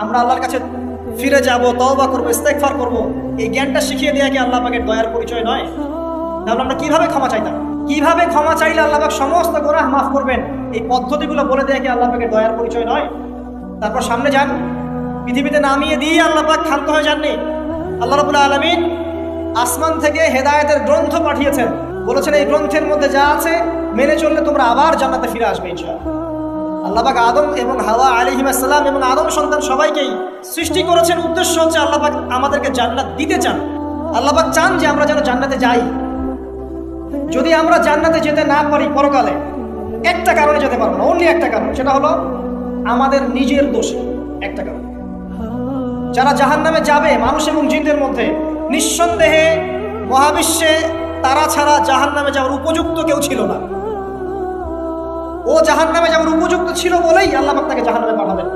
আমরা আল্লাহর কাছে ফিরে যাব, তওবা করবো, ইস্তেগফার করবো, এই জ্ঞানটা শিখিয়ে দেওয়া কি আল্লাহ পাকের দয়ার পরিচয় নয়? তাহলে আমরা কিভাবে ক্ষমা চাইতাম? কিভাবে ক্ষমা চাইলে আল্লাহ পাক সমস্ত গুনাহ মাফ করবেন, এই পদ্ধতিগুলো বলে দেওয়া কি আল্লাহ পাকের দয়ার পরিচয় নয়? তারপর সামনে যান, পৃথিবীতে নামিয়ে দিয়ে আল্লাহ পাক ক্ষান্ত হয়ে যাননি। আল্লাহ রাব্বুল আলামিন আসমান থেকে হেদায়েতের গ্রন্থ পাঠিয়েছেন, বলেছেন এই গ্রন্থের মধ্যে যা আছে মেনে চললে তোমরা আবার জান্নাতে ফিরে আসবে ইনশাআল্লাহ। আল্লাহ পাক আদম এবং হাওয়া আলাইহিস সালাম এবং আদম সন্তান সবাইকেই সৃষ্টি করেছেন, উদ্দেশ্য হচ্ছে আল্লাহ পাক আমাদেরকে জান্নাত দিতে চান। আল্লাহ পাক চান যে আমরা যেন জান্নাতে যাই। যদি আমরা জান্নাতে যেতে না পারি পরকালে, একটা কারণে যেতে পারবো না, অনলি একটা কারণ, সেটা হলো আমাদের নিজের দোষে। একটা কারণ, যারা জাহান্নামে যাবে মানুষ এবং জিনদের মধ্যে, নিঃসন্দেহে মহাবিশ্বে তারা ছাড়া জাহান্নামে যাওয়ার উপযুক্ত কেউ ছিল না। ও জাহান্নামে যাওয়ার উপযুক্ত ছিল বলেই আল্লাহ পাক তাকে জাহান্নামে পাঠাবেন।